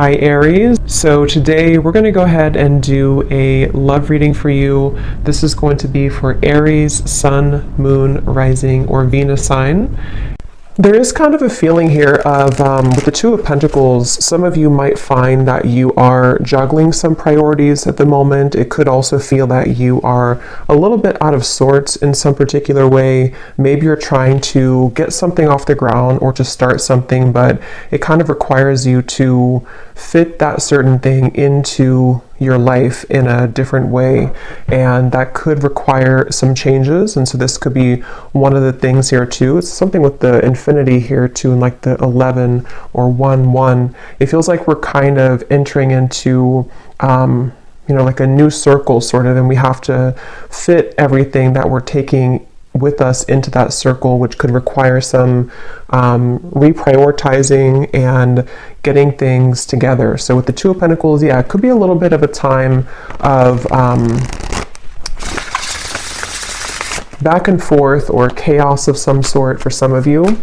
Hi Aries. So today we're going to go ahead and do a love reading for you. This is going to be for Aries, Sun, Moon, Rising, or Venus sign. There is kind of a feeling here of, with the Two of Pentacles, some of you might find that you are juggling some priorities at the moment. It could also feel that you are a little bit out of sorts in some particular way. Maybe you're trying to get something off the ground or to start something, but it kind of requires you to fit that certain thing into your life in a different way, and that could require some changes. And so this could be one of the things here too. It's something with the infinity here too, and like the 11 or 1 it feels like we're kind of entering into like a new circle sort of, and we have to fit everything that we're taking with us into that circle, which could require some reprioritizing and getting things together. So with the Two of Pentacles, yeah, it could be a little bit of a time of back and forth or chaos of some sort for some of you.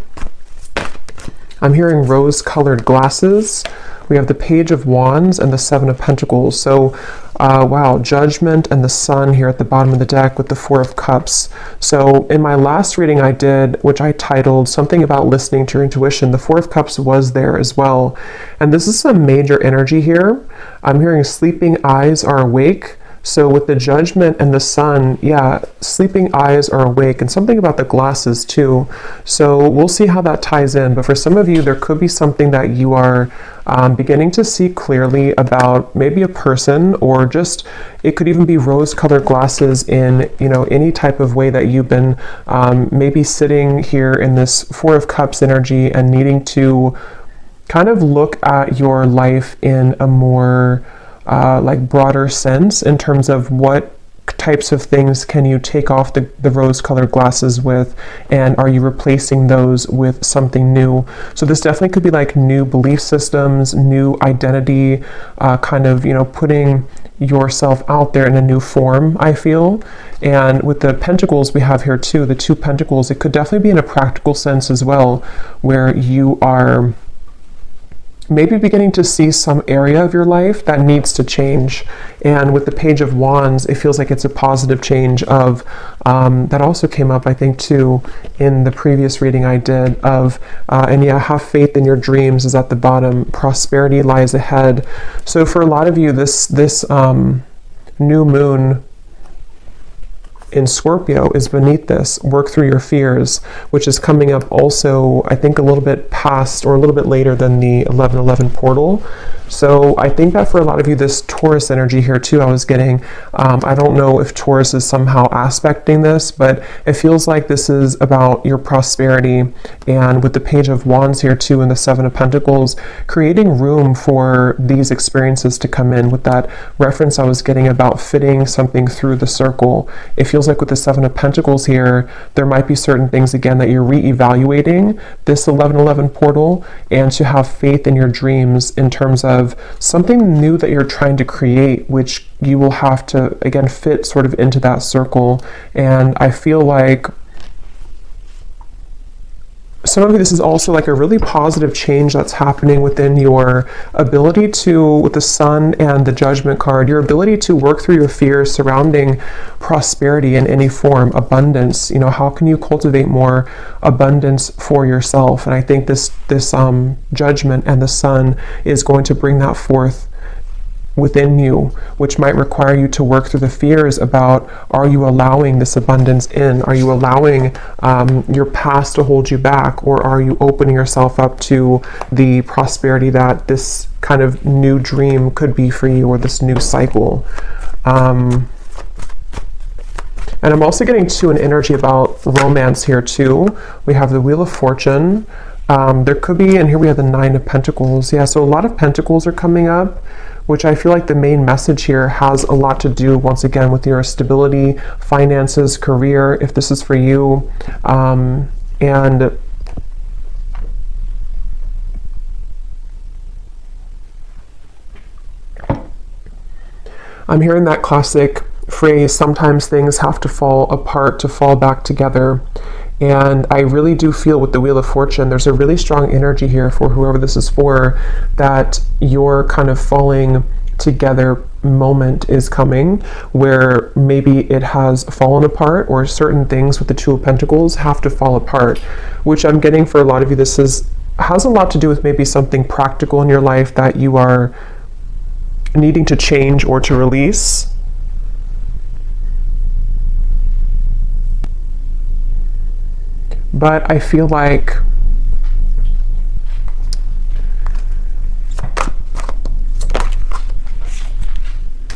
I'm hearing rose-colored glasses. We have the Page of Wands and the Seven of Pentacles. So, wow, Judgment and the Sun here at the bottom of the deck with the Four of Cups. So in my last reading I did, which I titled something about listening to your intuition, the Four of Cups was there as well. And this is some major energy here. I'm hearing sleeping eyes are awake. So with the Judgment and the Sun, yeah, sleeping eyes are awake, and something about the glasses too. So we'll see how that ties in. But for some of you, there could be something that you are beginning to see clearly about, maybe a person, or just, it could even be rose-colored glasses in, any type of way that you've been maybe sitting here in this Four of Cups energy and needing to kind of look at your life in a more broader sense in terms of what types of things can you take off the rose-colored glasses with, and are you replacing those with something new? So this definitely could be like new belief systems, new identity, putting yourself out there in a new form, I feel. And with the Pentacles we have here too, the Two Pentacles, it could definitely be in a practical sense as well, where you are maybe beginning to see some area of your life that needs to change. And with the Page of Wands, it feels like it's a positive change of, that also came up, I think, too, in the previous reading I did of, have faith in your dreams is at the bottom. Prosperity lies ahead. So for a lot of you, this new moon in Scorpio is beneath this. Work through your fears, which is coming up also, I think, a little bit past or a little bit later than the 11/11 portal. So I think that for a lot of you, this Taurus energy here too, I was getting, I don't know if Taurus is somehow aspecting this, but it feels like this is about your prosperity. And with the Page of Wands here too, and the Seven of Pentacles, creating room for these experiences to come in. With that reference I was getting about fitting something through the circle, it feels like with the Seven of Pentacles here, there might be certain things again that you're re-evaluating this 11/11 portal, and to have faith in your dreams in terms of something new that you're trying to create, which you will have to again fit sort of into that circle. And I feel like some of you, this is also like a really positive change that's happening within your ability to, with the Sun and the Judgment card, your ability to work through your fears surrounding prosperity in any form, abundance. How can you cultivate more abundance for yourself? And I think this Judgment and the Sun is going to bring that forth within you, which might require you to work through the fears about, are you allowing this abundance in? Are you allowing your past to hold you back? Or are you opening yourself up to the prosperity that this kind of new dream could be for you, or this new cycle? And I'm also getting to an energy about romance here too. We have the Wheel of Fortune. There could be, and here we have the Nine of Pentacles. Yeah, so a lot of Pentacles are coming up, which I feel like the main message here has a lot to do, once again, with your stability, finances, career, if this is for you. And I'm hearing that classic phrase, sometimes things have to fall apart to fall back together. And I really do feel with the Wheel of Fortune, there's a really strong energy here for whoever this is for, that your kind of falling together moment is coming, where maybe it has fallen apart, or certain things with the Two of Pentacles have to fall apart, which I'm getting for a lot of you, this has a lot to do with maybe something practical in your life that you are needing to change or to release. But I feel like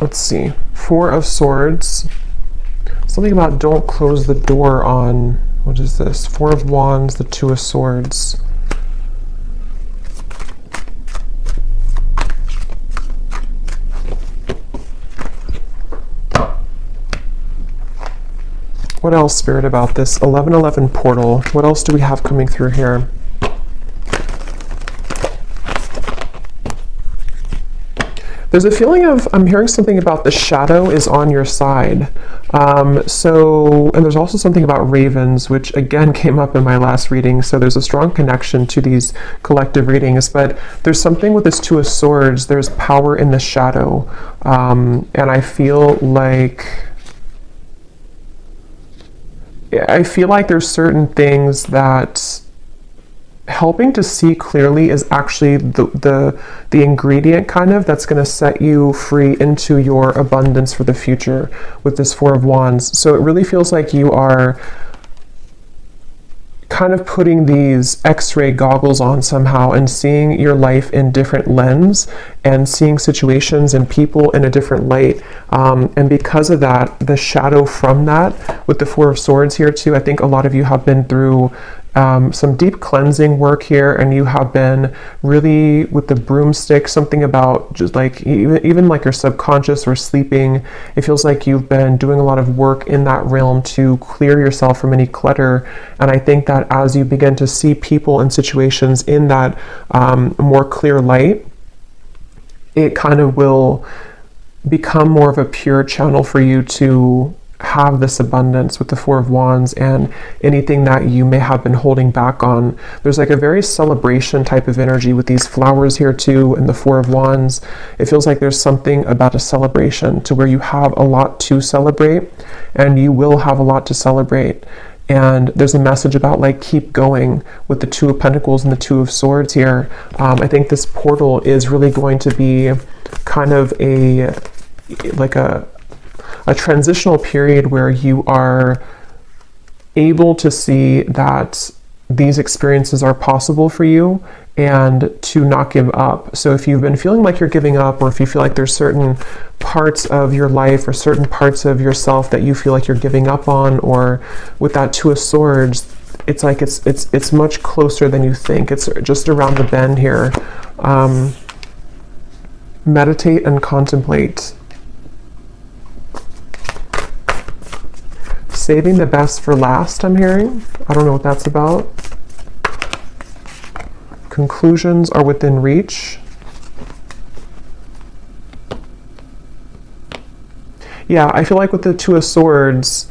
let's see, Four of Swords, something about don't close the door on, what is this? Four of Wands, the Two of Swords. What else, Spirit, about this 1111 portal? What else do we have coming through here? There's a feeling of, I'm hearing something about the shadow is on your side. And there's also something about ravens, which again came up in my last reading. So there's a strong connection to these collective readings, but there's something with this Two of Swords. There's power in the shadow. And I feel like there's certain things that helping to see clearly is actually the ingredient kind of that's going to set you free into your abundance for the future with this Four of Wands. So it really feels like you are kind of putting these X-ray goggles on somehow and seeing your life in different lens and seeing situations and people in a different light. And because of that, the shadow from that with the Four of Swords here too, I think a lot of you have been through some deep cleansing work here, and you have been really with the broomstick, something about just like even like your subconscious or sleeping. It feels like you've been doing a lot of work in that realm to clear yourself from any clutter. And I think that as you begin to see people and situations in that more clear light, it kind of will become more of a pure channel for you to have this abundance with the Four of Wands and anything that you may have been holding back on. There's like a very celebration type of energy with these flowers here too and the Four of Wands. It feels like there's something about a celebration to where you have a lot to celebrate, and you will have a lot to celebrate. And there's a message about like keep going with the Two of Pentacles and the Two of Swords here. I think this portal is really going to be kind of a transitional period where you are able to see that these experiences are possible for you and to not give up. So if you've been feeling like you're giving up, or if you feel like there's certain parts of your life or certain parts of yourself that you feel like you're giving up on, or with that Two of Swords, it's like it's much closer than you think. It's just around the bend here. Meditate and contemplate. Saving the best for last, I'm hearing. I don't know what that's about. Conclusions are within reach. Yeah, I feel like with the Two of Swords,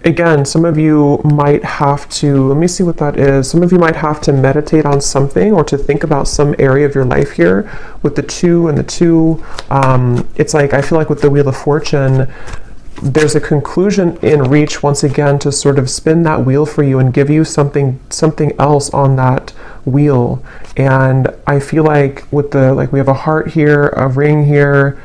again, some of you might have to, let me see what that is. Some of you might have to meditate on something or to think about some area of your life here with the two and the two. It's like, I feel like with the Wheel of Fortune, there's a conclusion in reach once again to sort of spin that wheel for you and give you something else on that wheel. And I feel like with the, like we have a heart here, a ring here,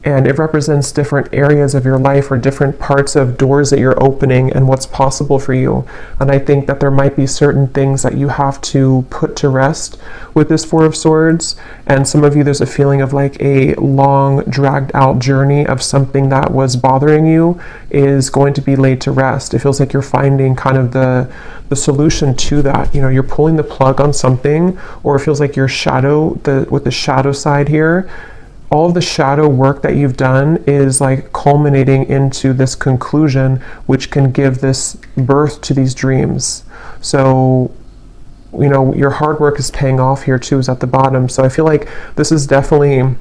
and it represents different areas of your life or different parts of doors that you're opening and what's possible for you. And I think that there might be certain things that you have to put to rest with this Four of Swords. And some of you, there's a feeling of like a long dragged out journey of something that was bothering you is going to be laid to rest. It feels like you're finding kind of the solution to that. You know, you're pulling the plug on something, or it feels like your shadow, with the shadow side here, all of the shadow work that you've done is like culminating into this conclusion, which can give this birth to these dreams. So, you know, your hard work is paying off here too, is at the bottom. So I feel like this is definitely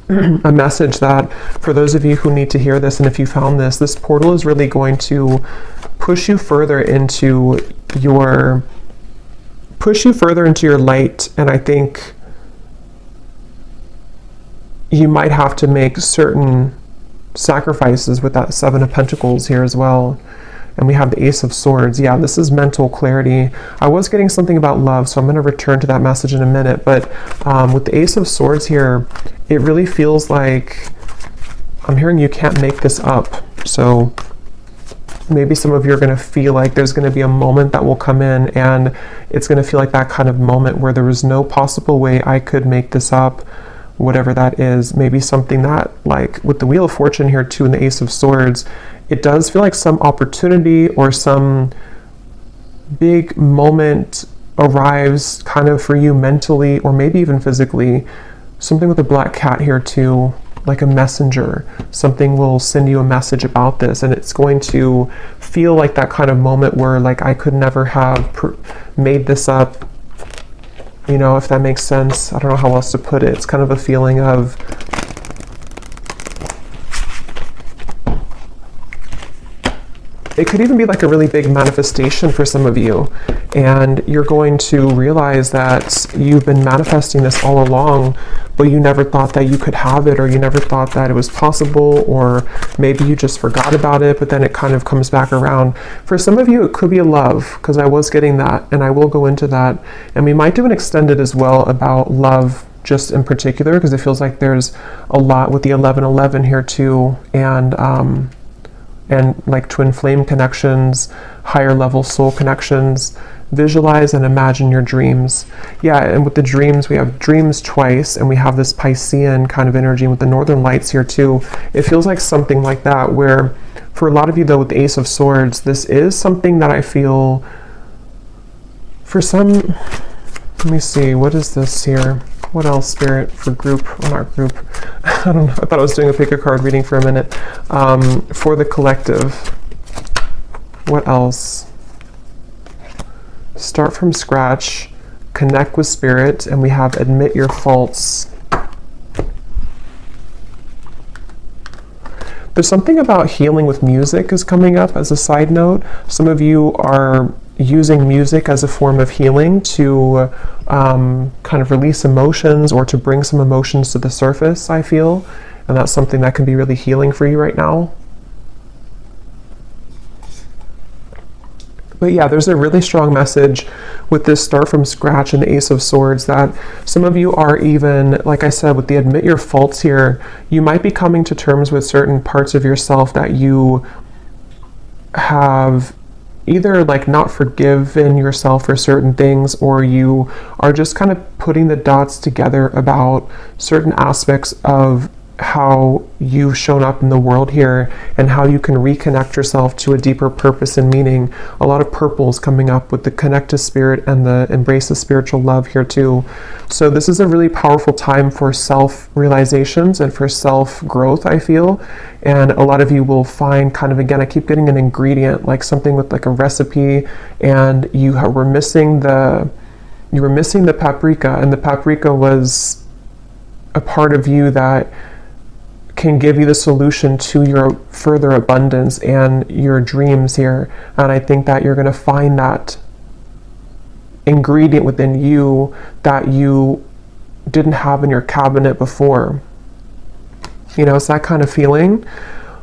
a message that for those of you who need to hear this, and if you found this portal is really going to push you further into your light. And I think you might have to make certain sacrifices with that Seven of Pentacles here as well. And we have the Ace of Swords. Yeah, this is mental clarity. I was getting something about love, so I'm going to return to that message in a minute. But with the Ace of Swords here, it really feels like I'm hearing you can't make this up. So maybe some of you are going to feel like there's going to be a moment that will come in, and it's going to feel like that kind of moment where there was no possible way I could make this up, whatever that is. Maybe something that, like with the Wheel of Fortune here too and the Ace of Swords, it does feel like some opportunity or some big moment arrives kind of for you mentally or maybe even physically. Something with a black cat here too, like a messenger. Something will send you a message about this, and it's going to feel like that kind of moment where like I could never have made this up. You know, if that makes sense. I don't know how else to put it. It's kind of a feeling of it could even be like a really big manifestation for some of you, and you're going to realize that you've been manifesting this all along, but you never thought that you could have it, or you never thought that it was possible, or maybe you just forgot about it, but then it kind of comes back around. For some of you, it could be a love, because I was getting that, and I will go into that, and we might do an extended as well about love just in particular, because it feels like there's a lot with the 1111 here too, and like twin flame connections, higher level soul connections. Visualize and imagine your dreams. Yeah, and with the dreams, we have dreams twice, and we have this Piscean kind of energy with the northern lights here too. It feels like something like that, where for a lot of you though, with the Ace of Swords, this is something that I feel for some, let me see, what is this here? What else, Spirit, for group, or not group? I don't know, I thought I was doing a pick a card reading for a minute. For the collective, what else? Start from scratch, connect with Spirit, and we have admit your faults. There's something about healing with music is coming up as a side note. Some of you are using music as a form of healing to kind of release emotions or to bring some emotions to the surface, I feel. And that's something that can be really healing for you right now. But yeah, there's a really strong message with this start from scratch and the Ace of Swords that some of you are even, like I said, with the admit your faults here, you might be coming to terms with certain parts of yourself that you have either like not forgiven yourself for certain things, or you are just kind of putting the dots together about certain aspects of how you've shown up in the world here and how you can reconnect yourself to a deeper purpose and meaning. A lot of purples coming up with the connect to Spirit and the embrace of spiritual love here too. So this is a really powerful time for self-realizations and for self-growth, I feel. And a lot of you will find kind of, again, I keep getting an ingredient, like something with like a recipe, and you were missing the paprika, and the paprika was a part of you that can give you the solution to your further abundance and your dreams here. And I think that you're going to find that ingredient within you that you didn't have in your cabinet before. You know, it's that kind of feeling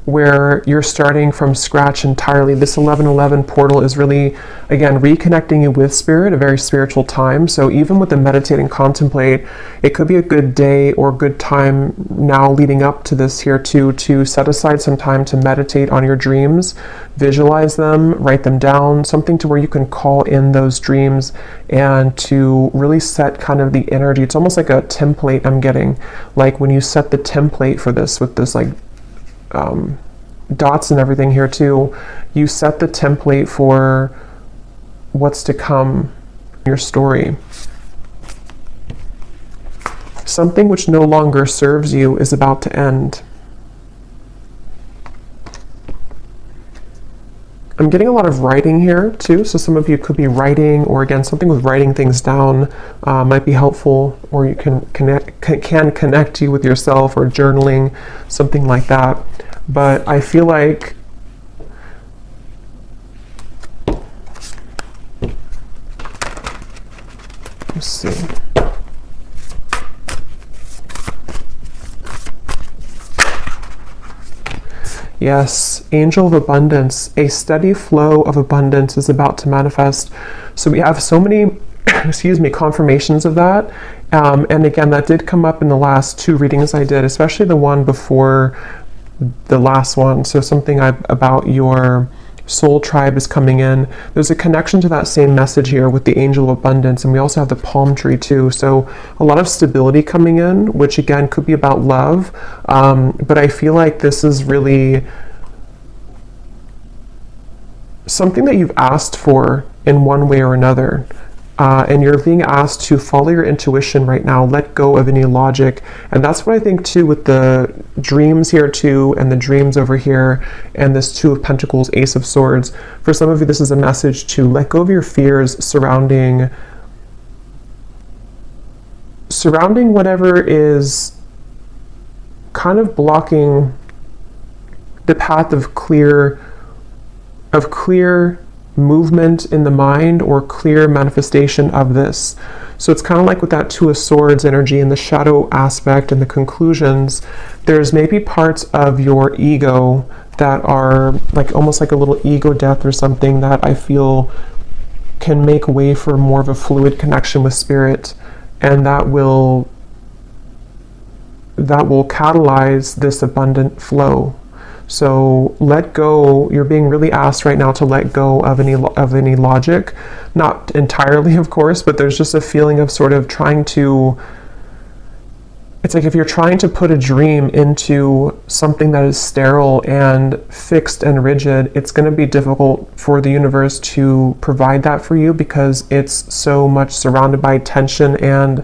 where you're starting from scratch entirely. This 1111 portal is really, again, reconnecting you with Spirit, a very spiritual time. So even with the meditate and contemplate, it could be a good day or good time now leading up to this here too, to set aside some time to meditate on your dreams, visualize them, write them down, something to where you can call in those dreams and to really set kind of the energy. It's almost like a template I'm getting, like when you set the template for this with this like dots and everything here too, you set the template for what's to come in your story. Something which no longer serves you is about to end. I'm getting a lot of writing here too, so some of you could be writing, or again, something with writing things down might be helpful, or you can connect you with yourself, or journaling, something like that. But I feel like let's see. Yes, angel of abundance, a steady flow of abundance is about to manifest. So we have so many, excuse me, confirmations of that. And again, that did come up in the last 2 readings I did, especially the one before the last one. So something about your soul tribe is coming in. There's a connection to that same message here with the angel of abundance, and we also have the palm tree too. So a lot of stability coming in, which again could be about love, but I feel like this is really something that you've asked for in one way or another. And you're being asked to follow your intuition right now, let go of any logic. And that's what I think too with the dreams here too, and the dreams over here, and this 2 of Pentacles, Ace of Swords. For some of you, this is a message to let go of your fears surrounding whatever is kind of blocking the path of clear movement in the mind, or clear manifestation of this. So it's kind of like with that 2 of Swords energy and the shadow aspect and the conclusions, there's maybe parts of your ego that are like almost like a little ego death or something, that I feel can make way for more of a fluid connection with spirit, and that will catalyze this abundant flow. So let go. You're being really asked right now to let go of any logic, not entirely, of course, but there's just a feeling of sort of trying to, it's like if you're trying to put a dream into something that is sterile and fixed and rigid, it's going to be difficult for the universe to provide that for you, because it's so much surrounded by tension and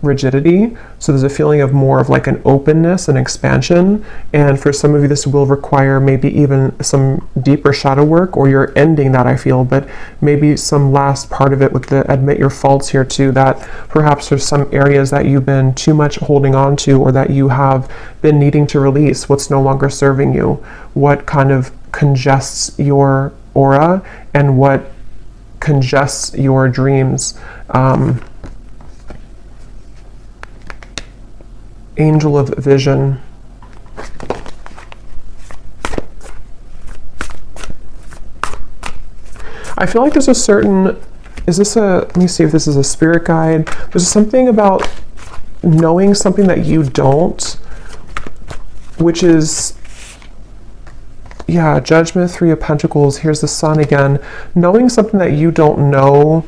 rigidity. So there's a feeling of more of like an openness and expansion, and for some of you this will require maybe even some deeper shadow work, or you're ending that, I feel, but maybe some last part of it with the admit your faults here too, that perhaps there's some areas that you've been too much holding on to, or that you have been needing to release, what's no longer serving you, what kind of congests your aura, and what congests your dreams. Angel of vision. I feel like there's a certain, let me see if this is a spirit guide. There's something about knowing something that you don't, which is, yeah, Judgment, 3 of Pentacles. Here's the Sun again. Knowing something that you don't know,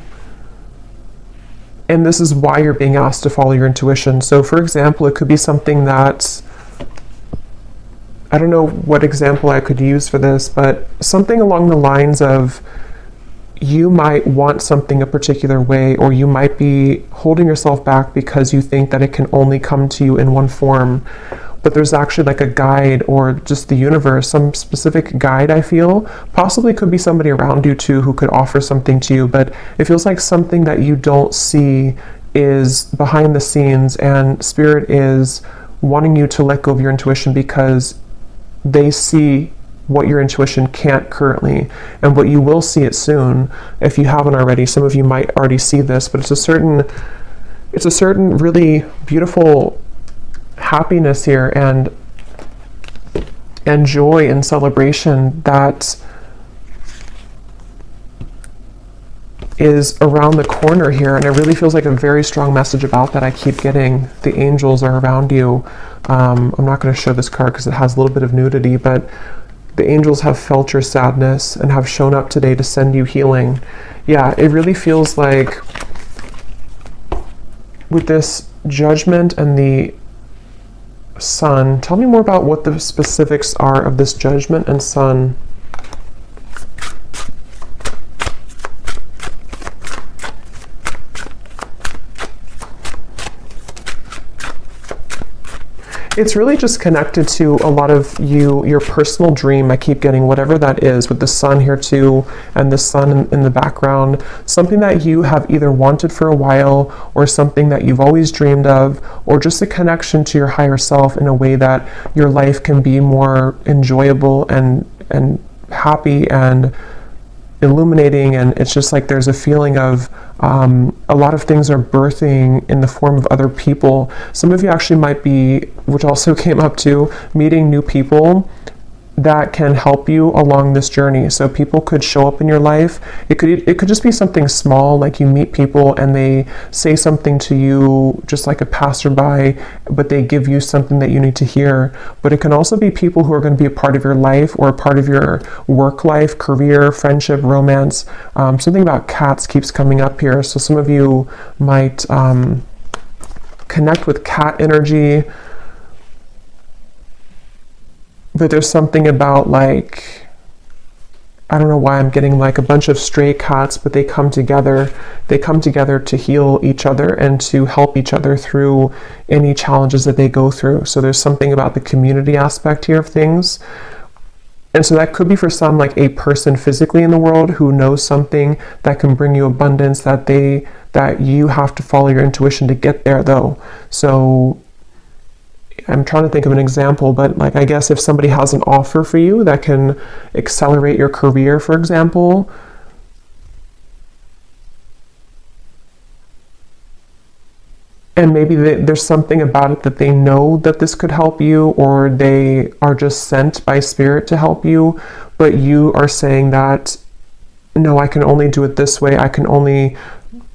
and this is why you're being asked to follow your intuition. So for example, it could be something that, I don't know what example I could use for this, but something along the lines of, you might want something a particular way, or you might be holding yourself back because you think that it can only come to you in one form. But there's actually like a guide, or just the universe, some specific guide, I feel. Possibly could be somebody around you too who could offer something to you, but it feels like something that you don't see is behind the scenes, and Spirit is wanting you to let go of your intuition because they see what your intuition can't currently, and what you will see it soon if you haven't already. Some of you might already see this, but it's a certain really beautiful happiness here, and joy and celebration that is around the corner here, and it really feels like a very strong message about that I keep getting. The angels are around you. I'm not going to show this card because it has a little bit of nudity, but the angels have felt your sadness and have shown up today to send you healing. Yeah, it really feels like with this Judgment and the Sun. Tell me more about what the specifics are of this Judgment and Sun. It's really just connected to a lot of your personal dream. I keep getting whatever that is with the sun here too, and the sun in the background. Something that you have either wanted for a while, or something that you've always dreamed of, or just a connection to your higher self in a way that your life can be more enjoyable and happy and illuminating. And it's just like there's a feeling of a lot of things are birthing in the form of other people. Some of you actually might be, which also came up too, meeting new people that can help you along this journey. So people could show up in your life. It could just be something small, like you meet people and they say something to you just like a passerby, but they give you something that you need to hear. But it can also be people who are going to be a part of your life or a part of your work life, career, friendship, romance. Something about cats keeps coming up here. So some of you might connect with cat energy. But there's something about, like, I don't know why I'm getting like a bunch of stray cats, but they come together. They come together to heal each other and to help each other through any challenges that they go through. So there's something about the community aspect here of things. And so that could be for some like a person physically in the world who knows something that can bring you abundance, that you have to follow your intuition to get there though. So I'm trying to think of an example, but like, I guess if somebody has an offer for you that can accelerate your career, for example, and maybe there's something about it that they know that this could help you, or they are just sent by spirit to help you, but you are saying that, no, I can only do it this way. I can only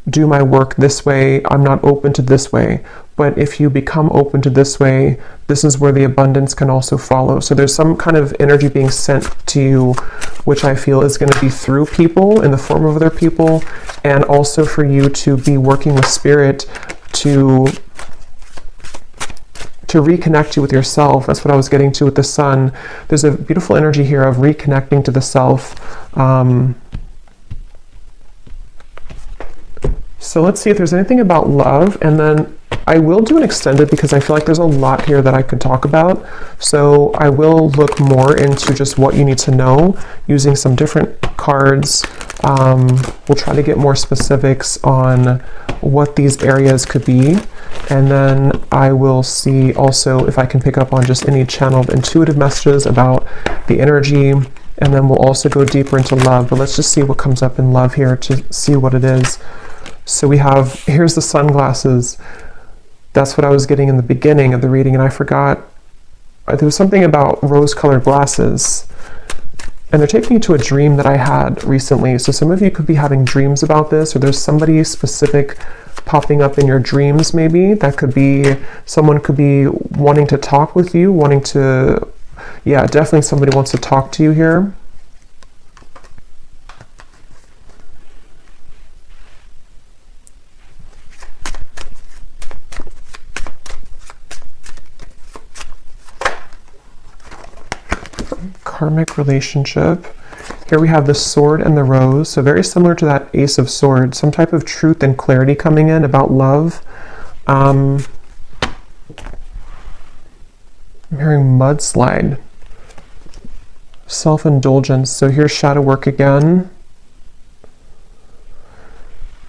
do my work this way. I'm not open to this way. But if you become open to this way, this is where the abundance can also follow. So there's some kind of energy being sent to you, which I feel is going to be through people in the form of other people, and also for you to be working with spirit to reconnect you with yourself. That's what I was getting to with the sun. There's a beautiful energy here of reconnecting to the self. So let's see if there's anything about love, and then I will do an extended because I feel like there's a lot here that I could talk about. So I will look more into just what you need to know using some different cards. We'll try to get more specifics on what these areas could be. And then I will see also if I can pick up on just any channeled intuitive messages about the energy. And then we'll also go deeper into love. But let's just see what comes up in love here to see what it is. So we have, here's the sunglasses. That's what I was getting in the beginning of the reading, and I forgot. There was something about rose-colored glasses. And they're taking you to a dream that I had recently. So some of you could be having dreams about this, or there's somebody specific popping up in your dreams maybe. That could be, someone could be wanting to talk with you, wanting to, yeah, definitely somebody wants to talk to you here. Karmic relationship. Here we have the sword and the rose, so very similar to that ace of swords, some type of truth and clarity coming in about love. I'm hearing mudslide, self-indulgence. So here's shadow work again.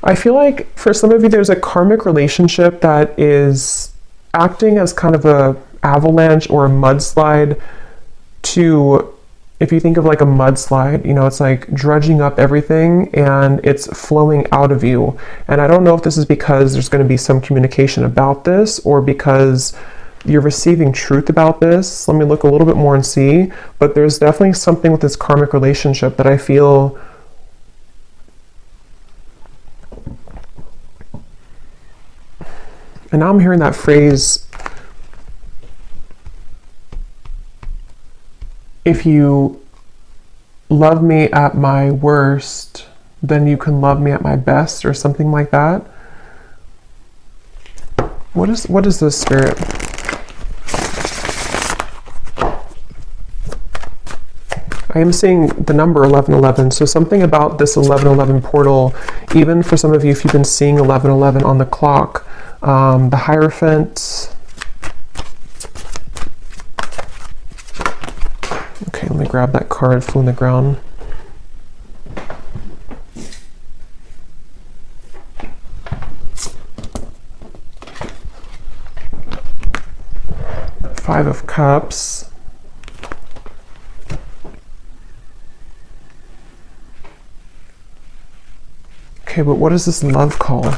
I feel like for some of you there's a karmic relationship that is acting as kind of a avalanche or a mudslide to, if you think of like a mudslide, you know, it's like dredging up everything and it's flowing out of you. And I don't know if this is because there's going to be some communication about this or because you're receiving truth about this. Let me look a little bit more and see. But there's definitely something with this karmic relationship that I feel and now I'm hearing that phrase, if you love me at my worst, then you can love me at my best, or something like that. What is this, Spirit? I am seeing the number 1111, so something about this 1111 portal, even for some of you, if you've been seeing 1111 on the clock, the Hierophant, let me grab that card, Flew in the Ground. Five of Cups. Okay, but what does this love call?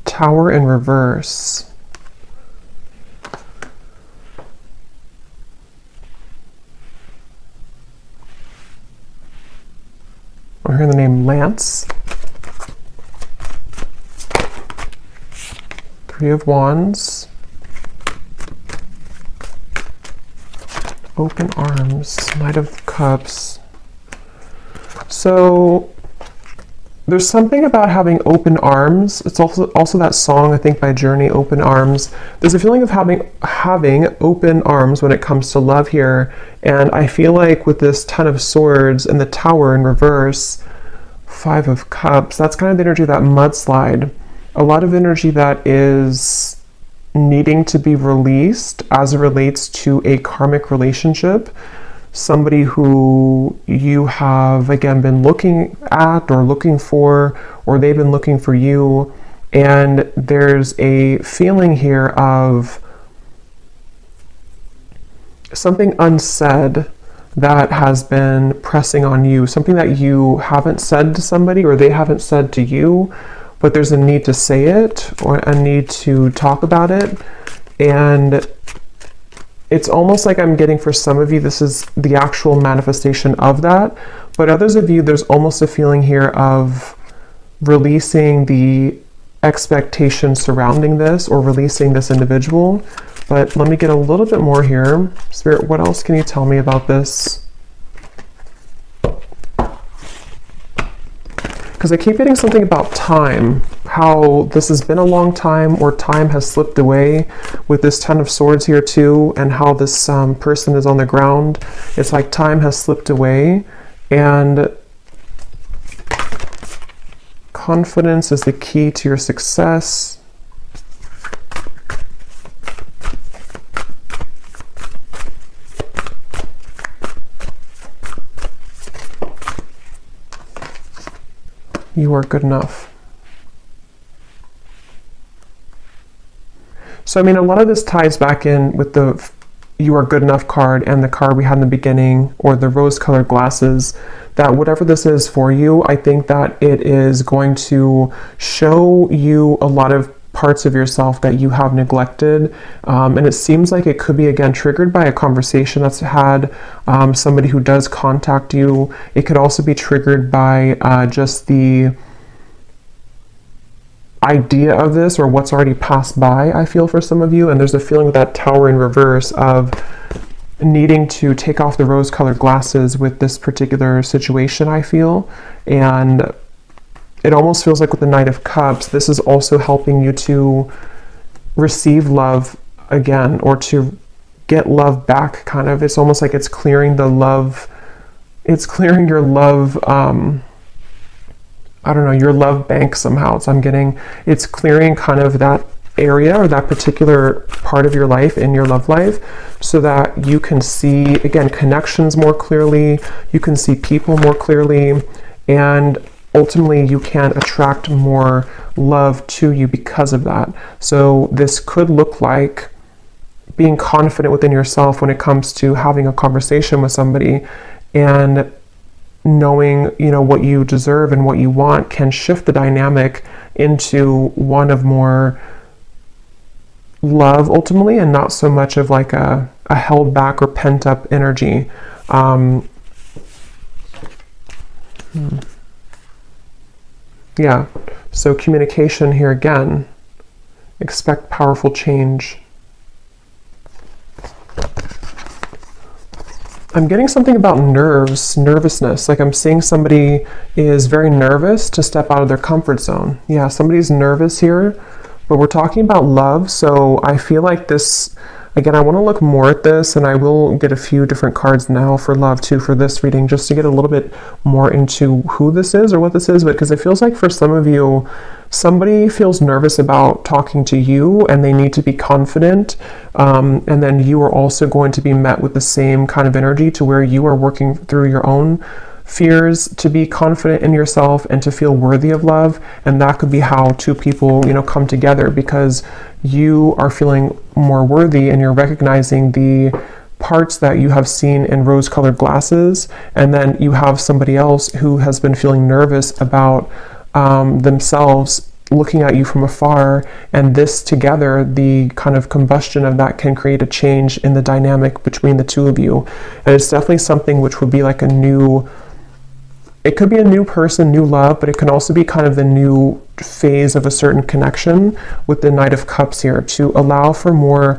Tower in reverse. We're hearing the name Lance. Three of Wands. Open Arms. Knight of Cups. So there's something about having open arms. It's also that song, I think, by Journey, Open Arms. There's a feeling of having open arms when it comes to love here. And I feel like with this Ten of Swords and the Tower in reverse, Five of Cups, that's kind of the energy of that mudslide. A lot of energy that is needing to be released as it relates to a karmic relationship. Somebody who you have, again, been looking at or looking for, or they've been looking for you. And there's a feeling here of something unsaid that has been pressing on you, something that you haven't said to somebody or they haven't said to you, but there's a need to say it or a need to talk about it. And it's almost like I'm getting, for some of you, this is the actual manifestation of that. But others of you, there's almost a feeling here of releasing the expectation surrounding this or releasing this individual. But let me get a little bit more here. Spirit, what else can you tell me about this? Because I keep getting something about time, how this has been a long time or time has slipped away with this Ten of Swords here too, and how this person is on the ground. It's like time has slipped away, and confidence is the key to your success. You are good enough. So, I mean, a lot of this ties back in with the You Are Good Enough card and the card we had in the beginning, or the rose-colored glasses, that whatever this is for you, I think that it is going to show you a lot of parts of yourself that you have neglected. And it seems like it could be, again, triggered by a conversation that's had, somebody who does contact you. It could also be triggered by just the idea of this or what's already passed by, I feel, for some of you. And there's a feeling with that Tower in reverse of needing to take off the rose-colored glasses with this particular situation, I feel. And it almost feels like with the Knight of Cups, this is also helping you to receive love again, or to get love back, kind of. It's almost like it's clearing the love, it's clearing your love, I don't know, your love bank somehow. So I'm getting, it's clearing kind of that area or that particular part of your life in your love life, so that you can see, again, connections more clearly, you can see people more clearly, and ultimately you can attract more love to you because of that. So this could look like being confident within yourself when it comes to having a conversation with somebody, and knowing, you know, what you deserve and what you want can shift the dynamic into one of more love ultimately, and not so much of like a held back or pent up energy. Yeah, so communication here again. Expect powerful change. I'm getting something about nervousness. Like I'm seeing somebody is very nervous to step out of their comfort zone. Yeah, somebody's nervous here, but we're talking about love. So I feel like this Again, I want to look more at this, and I will get a few different cards now for love too for this reading, just to get a little bit more into who this is or what this is. But because it feels like for some of you, somebody feels nervous about talking to you and they need to be confident, and then you are also going to be met with the same kind of energy to where you are working through your own fears to be confident in yourself and to feel worthy of love. And that could be how two people, you know, come together, because you are feeling more worthy and you're recognizing the parts that you have seen in rose-colored glasses, and then you have somebody else who has been feeling nervous about themselves looking at you from afar, and this together, the kind of combustion of that can create a change in the dynamic between the two of you. And it's definitely something which would be like a new, it could be a new person, new love, but it can also be kind of the new phase of a certain connection with the Knight of Cups here, to allow for more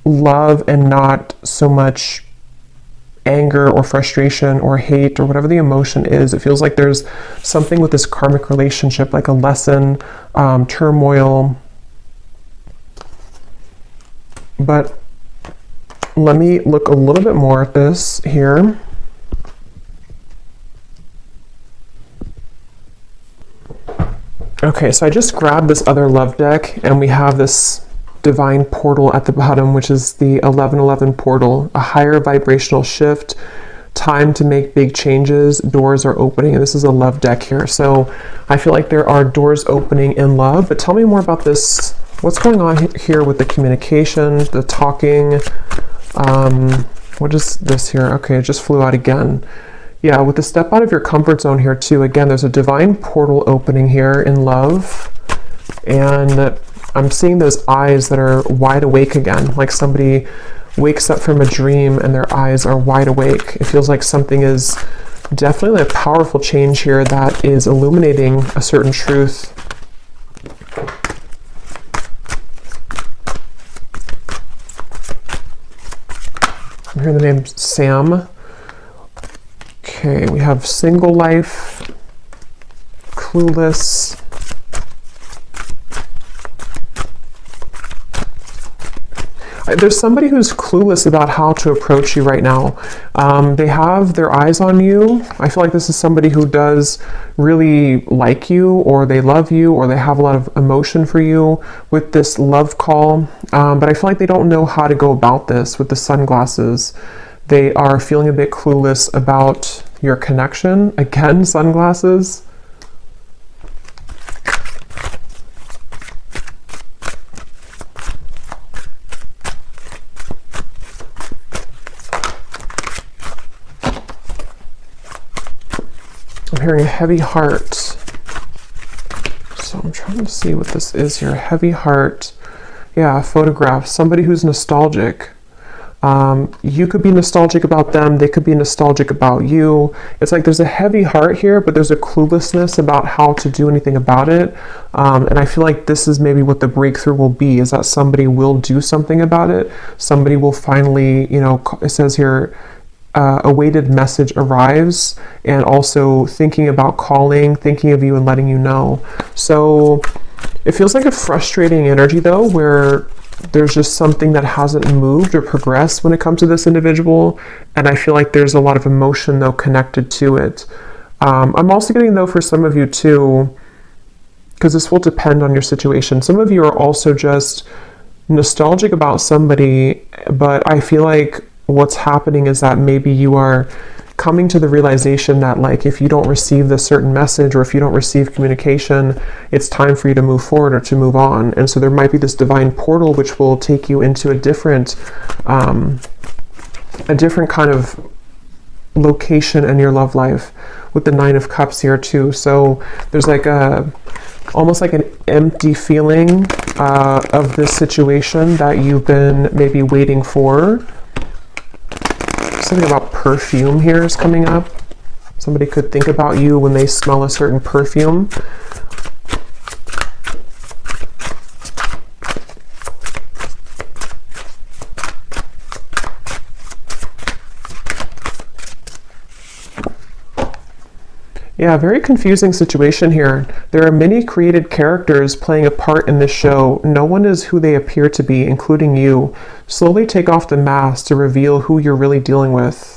love and not so much anger or frustration or hate or whatever the emotion is. It feels like there's something with this karmic relationship, like a lesson, turmoil. But let me look a little bit more at this here. Okay, so I just grabbed this other love deck, and we have this divine portal at the bottom, which is the 1111 portal, a higher vibrational shift, time to make big changes, doors are opening. And this is a love deck here. So I feel like there are doors opening in love, but tell me more about this. What's going on here with the communication, the talking? What is this here? Okay, it just flew out again. Yeah, with the step out of your comfort zone here too. Again, there's a divine portal opening here in love. And I'm seeing those eyes that are wide awake again, like somebody wakes up from a dream and their eyes are wide awake. It feels like something is definitely a powerful change here that is illuminating a certain truth. I'm hearing the name Sam. Okay, we have single life, clueless. There's somebody who's clueless about how to approach you right now. They have their eyes on you. I feel like this is somebody who does really like you, or they love you, or they have a lot of emotion for you with this love call. But I feel like they don't know how to go about this with the sunglasses. They are feeling a bit clueless about your connection. Again, sunglasses. I'm hearing a heavy heart. So I'm trying to see what this is here. Heavy heart. Yeah, photograph. Somebody who's nostalgic. You could be nostalgic about them. They could be nostalgic about you. It's like there's a heavy heart here, but there's a cluelessness about how to do anything about it. And I feel like this is maybe what the breakthrough will be, is that somebody will do something about it. Somebody will finally, you know, it says here, a weighted message arrives, and also thinking about calling, thinking of you and letting you know. So it feels like a frustrating energy though, where there's just something that hasn't moved or progressed when it comes to this individual. And I feel like there's a lot of emotion though connected to it. I'm also getting though for some of you too, because this will depend on your situation. Some of you are also just nostalgic about somebody, but I feel like what's happening is that maybe you are coming to the realization that, like, if you don't receive this certain message or if you don't receive communication, it's time for you to move forward or to move on. And so there might be this divine portal which will take you into a different kind of location in your love life, with the Nine of Cups here too. So there's like almost like an empty feeling of this situation that you've been maybe waiting for. Something about perfume here is coming up. Somebody could think about you when they smell a certain perfume. Yeah, very confusing situation here. There are many created characters playing a part in this show. No one is who they appear to be, including you. Slowly take off the mask to reveal who you're really dealing with.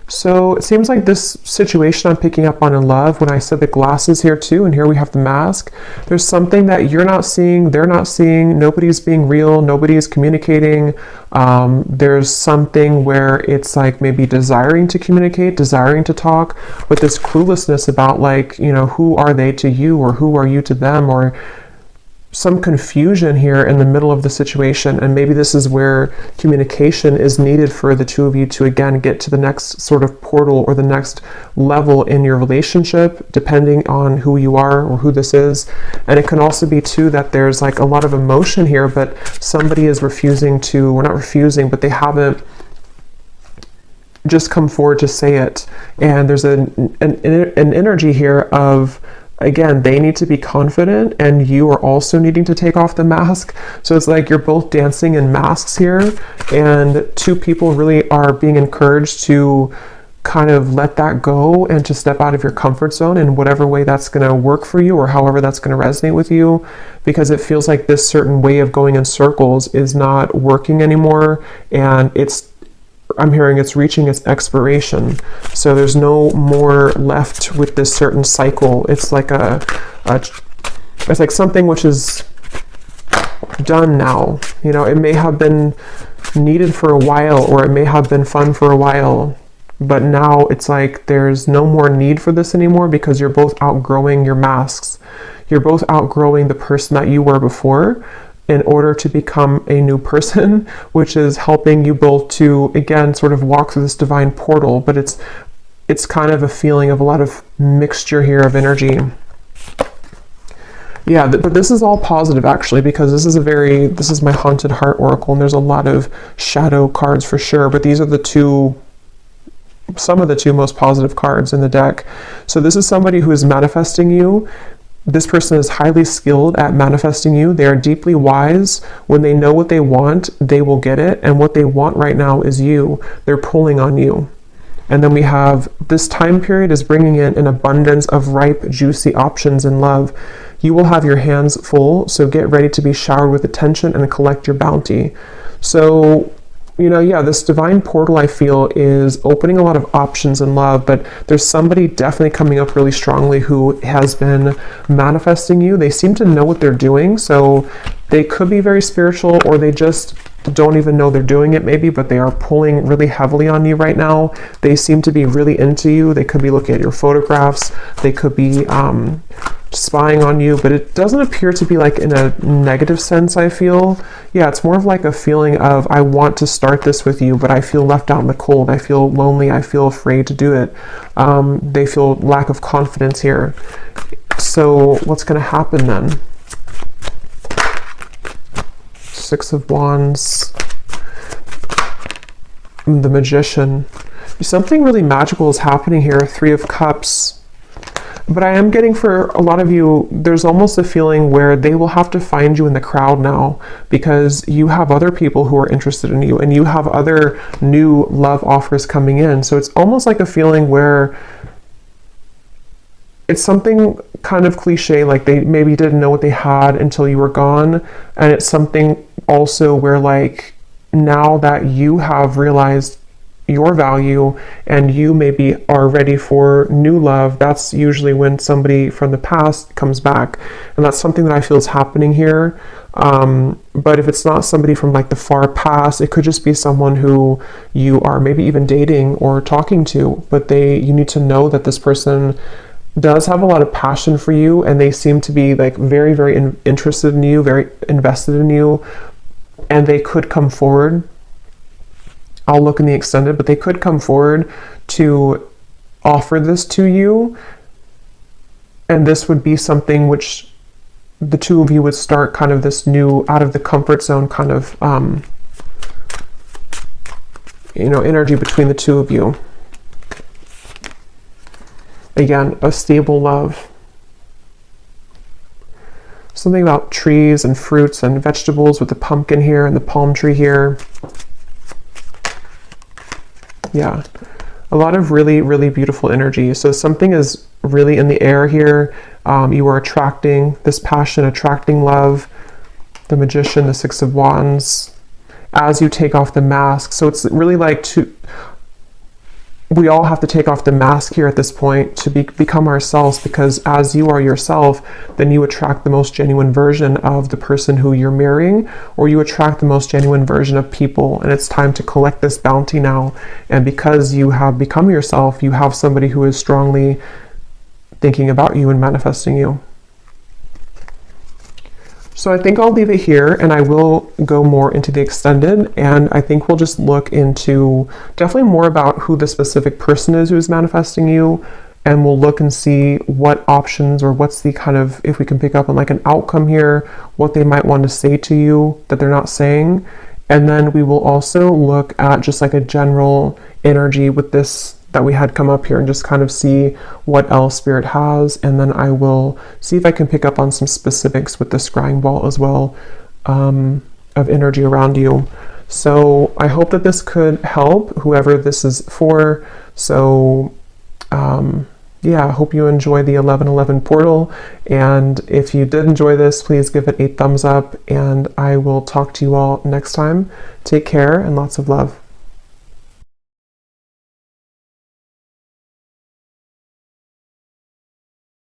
So it seems like this situation I'm picking up on in love, when I said the glasses here too, and here we have the mask, there's something that you're not seeing, they're not seeing, nobody's being real, nobody's communicating. There's something where it's like maybe desiring to communicate, desiring to talk, but this cluelessness about like, you know, who are they to you or who are you to them, or some confusion here in the middle of the situation. And maybe this is where communication is needed for the two of you to again get to the next sort of portal or the next level in your relationship, depending on who you are or who this is. And it can also be too that there's like a lot of emotion here, but somebody is refusing to, or not refusing, but they haven't just come forward to say it. And there's an energy here of, again, they need to be confident and you are also needing to take off the mask. So it's like you're both dancing in masks here, and two people really are being encouraged to kind of let that go and to step out of your comfort zone in whatever way that's going to work for you or however that's going to resonate with you, because it feels like this certain way of going in circles is not working anymore, and I'm hearing it's reaching its expiration. So there's no more left with this certain cycle. It's like it's like something which is done now. You know, it may have been needed for a while, or it may have been fun for a while, but now it's like there's no more need for this anymore because you're both outgrowing your masks. You're both outgrowing the person that you were before, in order to become a new person, which is helping you both to, again, sort of walk through this divine portal. But it's kind of a feeling of a lot of mixture here of energy. Yeah, but this is all positive actually, because this is my Haunted Heart Oracle, and there's a lot of shadow cards for sure, but these are some of the two most positive cards in the deck. So this is somebody who is manifesting you. This person is highly skilled at manifesting you. They are deeply wise. When they know what they want, they will get it. And what they want right now is you. They're pulling on you. And then we have this time period is bringing in an abundance of ripe, juicy options in love. You will have your hands full, so get ready to be showered with attention and collect your bounty. So, you know, yeah, this divine portal I feel is opening a lot of options in love, but there's somebody definitely coming up really strongly who has been manifesting you. They seem to know what they're doing, so they could be very spiritual, or they just don't even know they're doing it maybe, but they are pulling really heavily on you right now. They seem to be really into you. They could be looking at your photographs. They could be spying on you, but it doesn't appear to be like in a negative sense, I feel. Yeah, it's more of like a feeling of, I want to start this with you, but I feel left out in the cold. I feel lonely. I feel afraid to do it. They feel lack of confidence here. So what's going to happen then? Six of Wands, the Magician. Something really magical is happening here. Three of Cups. But I am getting, for a lot of you, there's almost a feeling where they will have to find you in the crowd now, because you have other people who are interested in you and you have other new love offers coming in. So it's almost like a feeling where it's something kind of cliche, like they maybe didn't know what they had until you were gone. And it's something also where like now that you have realized your value and you maybe are ready for new love, that's usually when somebody from the past comes back, and that's something that I feel is happening here. But if it's not somebody from like the far past, it could just be someone who you are maybe even dating or talking to, but you need to know that this person does have a lot of passion for you, and they seem to be like very, very interested in you, very invested in you, and they could come forward. I'll look in the extended, but they could come forward to offer this to you. And this would be something which the two of you would start kind of this new out of the comfort zone kind of, energy between the two of you. Again, a stable love. Something about trees and fruits and vegetables with the pumpkin here and the palm tree here. Yeah, A lot of really, really beautiful energy. So something is really in the air here. You are attracting this passion, attracting love. The Magician, the Six of Wands, as you take off the mask. So it's really like we all have to take off the mask here at this point to become ourselves, because as you are yourself, then you attract the most genuine version of the person who you're marrying, or you attract the most genuine version of people. And it's time to collect this bounty now. And because you have become yourself, you have somebody who is strongly thinking about you and manifesting you. So I think I'll leave it here, and I will go more into the extended, and I think we'll just look into definitely more about who the specific person is who's manifesting you, and we'll look and see what options, or what's the kind of, if we can pick up on like an outcome here, what they might want to say to you that they're not saying. And then we will also look at just like a general energy with this that we had come up here, and just kind of see what else Spirit has. And then I will see if I can pick up on some specifics with the scrying ball as well, of energy around you. So I hope that this could help whoever this is for. So yeah, I hope you enjoy the 1111 portal. And if you did enjoy this, please give it a thumbs up, and I will talk to you all next time. Take care and lots of love.